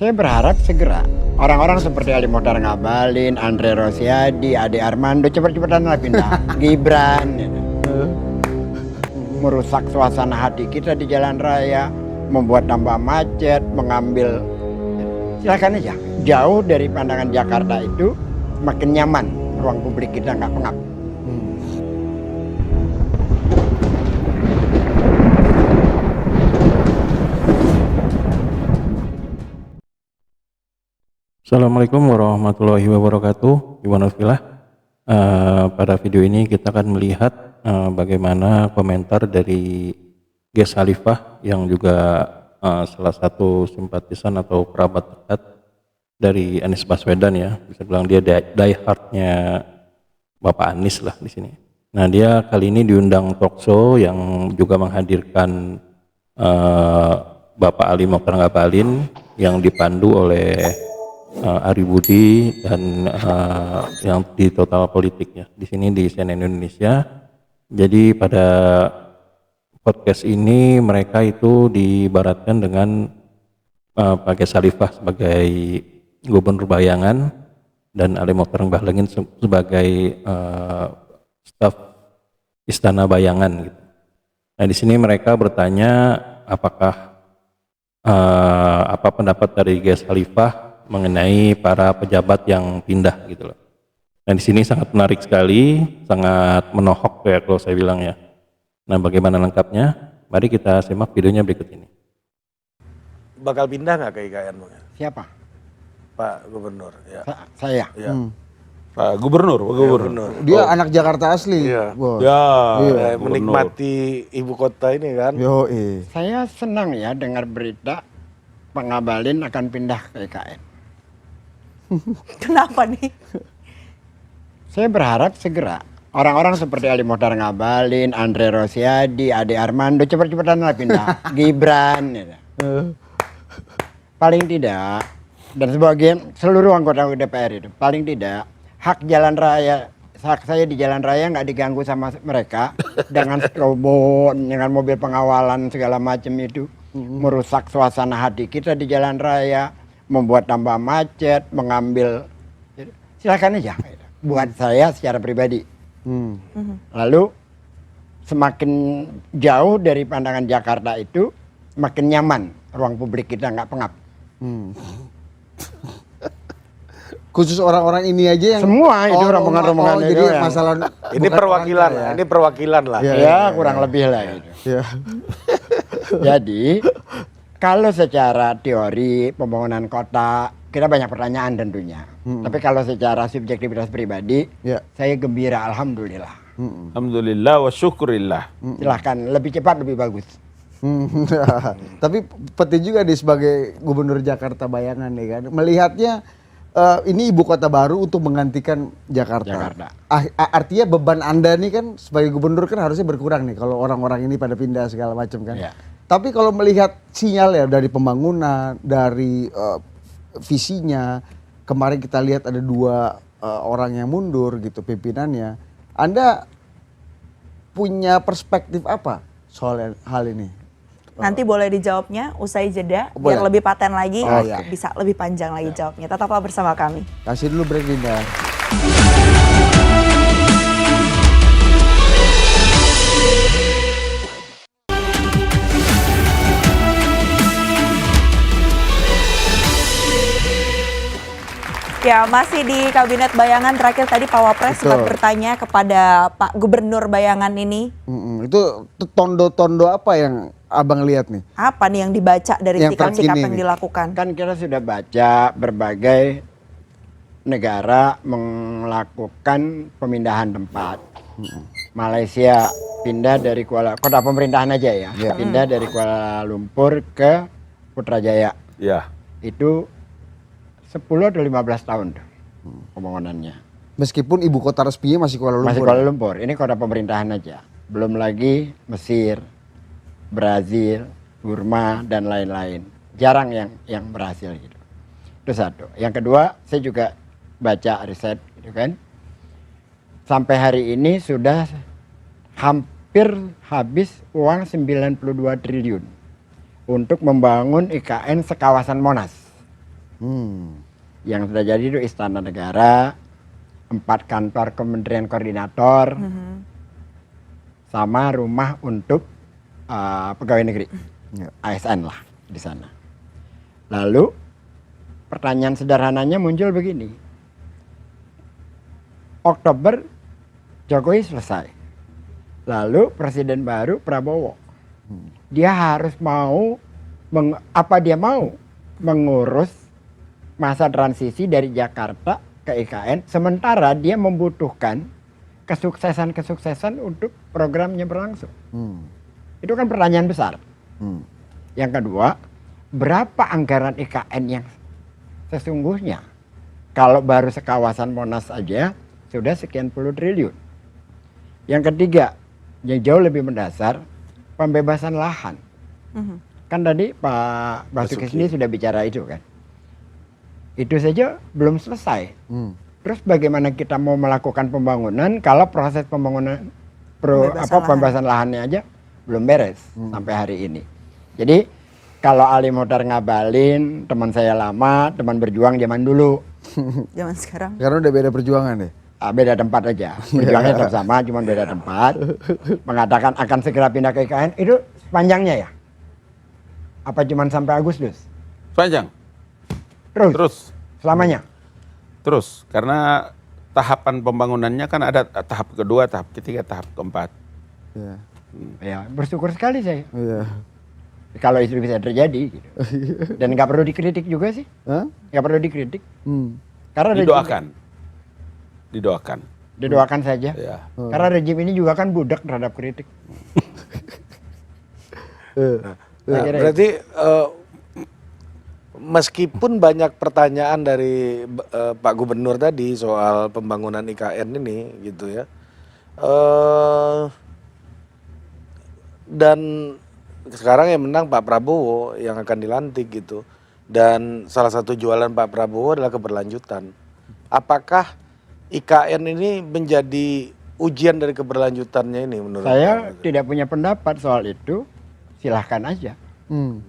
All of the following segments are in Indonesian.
Saya berharap segera orang-orang seperti Ali Mohtar Ngabalin, Andre Rosiadi, Ade Armando cepat-cepatan lah pindah. Gibran merusak suasana hati kita di jalan raya, membuat tambah macet, mengambil. Silakan aja. Jauh dari pandangan Jakarta itu makin nyaman, ruang publik kita nggak pengap. Assalamualaikum warahmatullahi wabarakatuh. Pada video ini kita akan melihat bagaimana komentar dari Ges Khalifah yang juga salah satu simpatisan atau kerabat dekat dari Anies Baswedan ya. Bisa bilang dia die hardnya Bapak Anies lah di sini. Nah, dia kali ini diundang talk show yang juga menghadirkan Bapak Ali Mohtar Ngabalin yang dipandu oleh Ari Budi dan yang di Total Politik ya, di sini di CNN Indonesia. Jadi pada podcast ini mereka itu diibaratkan dengan Pak Ges Khalifah sebagai gubernur bayangan dan Ali Mohtar Ngabalin sebagai staf istana bayangan gitu. Nah, di sini mereka bertanya apakah apa pendapat dari Ges Khalifah mengenai para pejabat yang pindah gitu loh. Nah, di sini sangat menarik sekali, sangat menohok ya kalau saya bilang ya. Nah, bagaimana lengkapnya? Mari kita simak videonya berikut ini. Bakal pindah nggak ke IKN? Siapa? Pak Gubernur. Ya. Saya. Ya. Pak Gubernur. Dia anak Jakarta asli. Iya. Bos. Ya, menikmati ibu kota ini kan. Saya senang ya dengar berita Pak Ngabalin akan pindah ke IKN. Kenapa nih? Saya berharap segera orang-orang seperti Ali Mohtar Ngabalin, Andre Rosiadi, Ade Armando cepat-cepatan lah pindah. Gibran paling tidak, dan sebagian seluruh anggota DPR itu paling tidak hak saya di jalan raya nggak diganggu sama mereka dengan strobon, dengan mobil pengawalan segala macam itu merusak suasana hati kita di jalan raya, membuat tambah macet, mengambil. Silakan aja buat saya secara pribadi. Lalu semakin jauh dari pandangan Jakarta itu makin nyaman, ruang publik kita nggak pengap. Khusus orang-orang ini aja yang semua itu rombongan-rombongan itu jadi yang masalah ini perwakilan lah, ini perwakilan lah. Ya, kurang lebih lah gitu. Ya. Jadi kalau secara teori pembangunan kota kita banyak pertanyaan tentunya. Tapi kalau secara subjektivitas pribadi, saya gembira, alhamdulillah. Alhamdulillah wa syukurillah. Silahkan, lebih cepat lebih bagus. Tapi penting juga nih sebagai gubernur Jakarta bayangan nih kan, melihatnya ini ibu kota baru untuk menggantikan Jakarta. Artinya beban Anda nih kan sebagai gubernur kan harusnya berkurang nih kalau orang-orang ini pada pindah segala macam kan. Ya. Tapi kalau melihat sinyal ya dari pembangunan, dari visinya, kemarin kita lihat ada 2 orang yang mundur gitu pimpinannya. Anda punya perspektif apa soal hal ini? Nanti boleh dijawabnya usai jeda, Boleh. biar lebih paten lagi, iya. bisa lebih panjang lagi jawabnya. Tetaplah bersama kami. Kasih dulu break Dinda. Ya, masih di Kabinet Bayangan. Terakhir tadi Pak Wapres sempat bertanya kepada Pak Gubernur Bayangan ini. Itu tondo-tondo apa yang Abang lihat nih? Apa nih yang dibaca dari Yang sikap-sikap terkini yang nih. dilakukan? Kan kita sudah baca berbagai negara melakukan pemindahan tempat. Malaysia pindah dari kota pemerintahan aja ya, pindah dari Kuala Lumpur ke Putrajaya. Ya. Itu 10 atau 15 tahun tuh pembangunannya. Meskipun ibu kota resminya masih Kuala Lumpur. Masih Kuala Lumpur, ini kota pemerintahan aja. Belum lagi Mesir, Brazil, Burma, dan lain-lain. Jarang yang berhasil gitu. Itu satu. Yang kedua, saya juga baca riset gitu kan. Sampai hari ini sudah hampir habis uang 92 triliun untuk membangun IKN sekawasan Monas. Yang sudah jadi itu Istana Negara, 4 kantor kementerian koordinator, sama rumah untuk pegawai negeri, ASN lah di sana. Lalu pertanyaan sederhananya muncul begini, Oktober Jokowi selesai, lalu presiden baru Prabowo, dia harus mau dia mau mengurus masa transisi dari Jakarta ke IKN, sementara dia membutuhkan kesuksesan untuk programnya berlangsung. Itu kan pertanyaan besar. Yang kedua, berapa anggaran IKN yang sesungguhnya? Kalau baru sekawasan Monas aja sudah sekian puluh triliun. Yang ketiga, yang jauh lebih mendasar, pembebasan lahan. Kan tadi Pak Basuki ini sudah bicara itu kan. Itu saja belum selesai. Terus bagaimana kita mau melakukan pembangunan kalau proses pembangunan pembebasan lahannya aja belum beres sampai hari ini. Jadi kalau Ali Mokhtar Ngabalin, teman saya lama, teman berjuang zaman dulu. Zaman sekarang. Karena udah beda perjuangan deh. Beda tempat aja, perjuangannya tetap sama, cuma beda tempat. Mengatakan akan segera pindah ke IKN, itu sepanjangnya ya? Apa cuma sampai Agustus? Panjang. Terus? Selamanya? Terus, karena tahapan pembangunannya kan ada tahap kedua, tahap ketiga, tahap keempat. Iya. Ya, bersyukur sekali saya. Iya. Kalau itu bisa terjadi. Gitu. Dan nggak perlu dikritik juga sih. Nggak perlu dikritik. Karena Didoakan. Didoakan saja. Ya. Karena rejim ini juga kan budak terhadap kritik. Berarti meskipun banyak pertanyaan dari Pak Gubernur tadi soal pembangunan IKN ini gitu ya, dan sekarang yang menang Pak Prabowo yang akan dilantik gitu, dan salah satu jualan Pak Prabowo adalah keberlanjutan. Apakah IKN ini menjadi ujian dari keberlanjutannya ini menurut saya? Tidak punya pendapat soal itu, silahkan aja.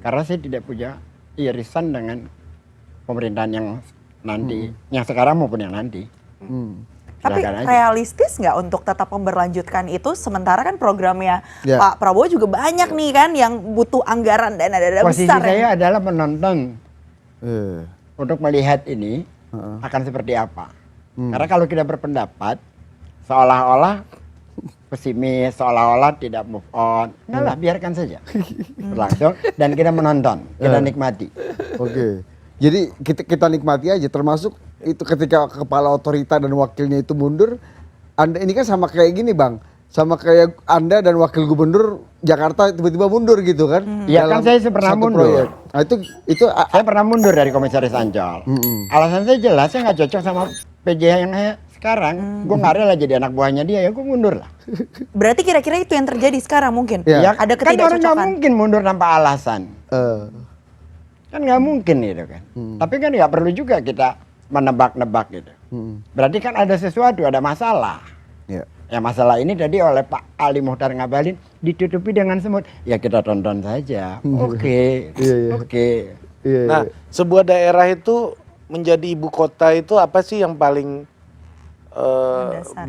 Karena saya tidak punya irisan dengan pemerintahan yang nanti, yang sekarang maupun yang nanti. Tapi realistis nggak untuk tetap memberlanjutkan itu, sementara kan programnya Pak Prabowo juga banyak nih kan yang butuh anggaran dan ada posisi besar. Posisi saya adalah menonton untuk melihat ini akan seperti apa. Karena kalau kita berpendapat seolah-olah pesimis, seolah-olah tidak move on, enggak lah, biarkan saja berlangsung dan kita menonton, kita nikmati. Oke. Jadi kita nikmati aja, termasuk itu ketika kepala otorita dan wakilnya itu mundur. Anda ini kan sama kayak gini Bang, sama kayak Anda dan wakil gubernur Jakarta tiba-tiba mundur gitu kan? Iya kan, saya pernah mundur. Proyek. Nah itu saya pernah mundur dari komisaris Ancol. Alasan saya jelas, saya nggak cocok sama PJ yang sekarang. Gue nggak rela jadi anak buahnya dia, ya gue mundur lah. Berarti kira-kira itu yang terjadi sekarang mungkin? Ya, Ada kan orang nggak ketidakcocokan. mungkin mundur tanpa alasan. Kan nggak mungkin gitu kan. Tapi kan nggak perlu juga kita menebak-nebak gitu. Berarti kan ada sesuatu, ada masalah. Ya masalah ini tadi oleh Pak Ali Mokhtar Ngabalin ditutupi dengan semut. Ya kita tonton saja. Oke. Nah, sebuah daerah itu menjadi ibu kota itu apa sih yang paling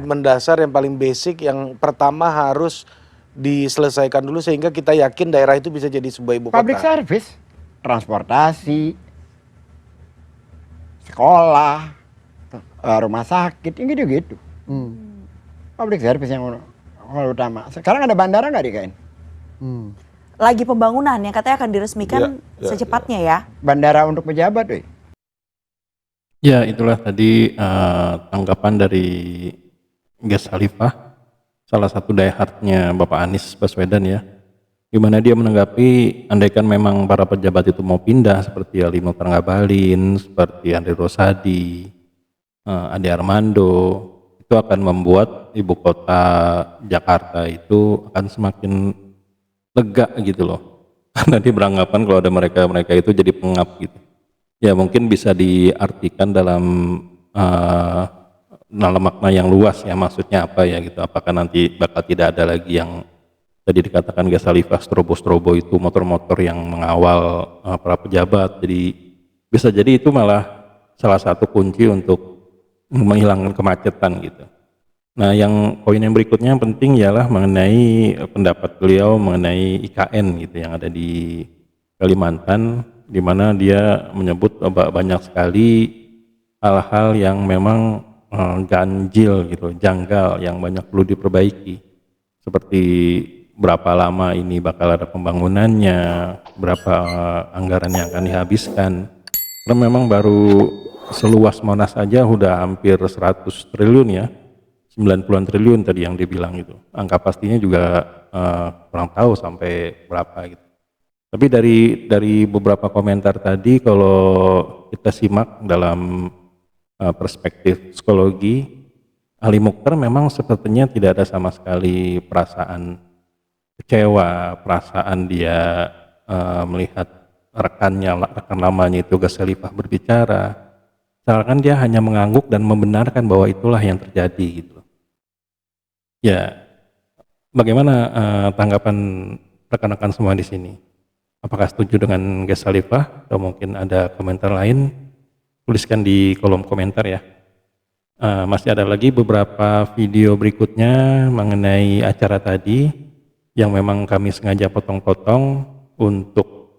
mendasar, yang paling basic, yang pertama harus diselesaikan dulu sehingga kita yakin daerah itu bisa jadi sebuah ibu kota? Public service, transportasi, sekolah, rumah sakit, gitu-gitu. Public service yang utama. Sekarang ada bandara nggak di KN? Lagi pembangunan yang katanya akan diresmikan secepatnya ya. Bandara untuk pejabat, weh. Ya, itulah tadi tanggapan dari Ges Khalifah, salah satu diehardnya Bapak Anies Baswedan ya, di mana dia menanggapi andaikan memang para pejabat itu mau pindah seperti Ali Mokhtar Ngabalin, seperti Andri Rosadi, Ade Armando, itu akan membuat ibu kota Jakarta itu akan semakin lega gitu loh. Karena dia beranggapan kalau ada mereka itu jadi pengap gitu. Ya mungkin bisa diartikan dalam makna yang luas ya, maksudnya apa ya gitu. Apakah nanti bakal tidak ada lagi yang tadi dikatakan Ges Khalifah strobo-strobo itu motor-motor yang mengawal para pejabat, jadi bisa jadi itu malah salah satu kunci untuk menghilangkan kemacetan gitu. Nah, yang poin yang berikutnya yang penting ialah mengenai pendapat beliau mengenai IKN gitu yang ada di Kalimantan, di mana dia menyebut banyak sekali hal-hal yang memang ganjil gitu, janggal yang banyak perlu diperbaiki. Seperti berapa lama ini bakal ada pembangunannya, berapa anggaran yang akan dihabiskan. Karena memang baru seluas Monas aja udah hampir 100 triliun ya. 90-an triliun tadi yang dibilang itu. Angka pastinya juga kurang tahu sampai berapa gitu. Tapi dari beberapa komentar tadi kalau kita simak dalam perspektif psikologi, Ali Mukhtar memang sepertinya tidak ada sama sekali perasaan kecewa, perasaan dia melihat rekan lamanya itu Ghasalifah berbicara. Seakan dia hanya mengangguk dan membenarkan bahwa itulah yang terjadi gitu. Ya, bagaimana tanggapan rekan-rekan semua di sini? Apakah setuju dengan Ghasalifah atau mungkin ada komentar lain? Tuliskan di kolom komentar ya. Masih ada lagi beberapa video berikutnya mengenai acara tadi yang memang kami sengaja potong-potong untuk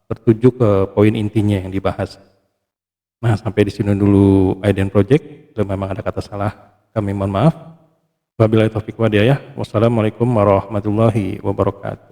tertuju ke poin intinya yang dibahas. Nah, sampai di sini dulu Aiden Project. Kalau memang ada kata salah, kami mohon maaf. Wabillahi taufiq wal hidayah. Wassalamualaikum warahmatullahi wabarakatuh.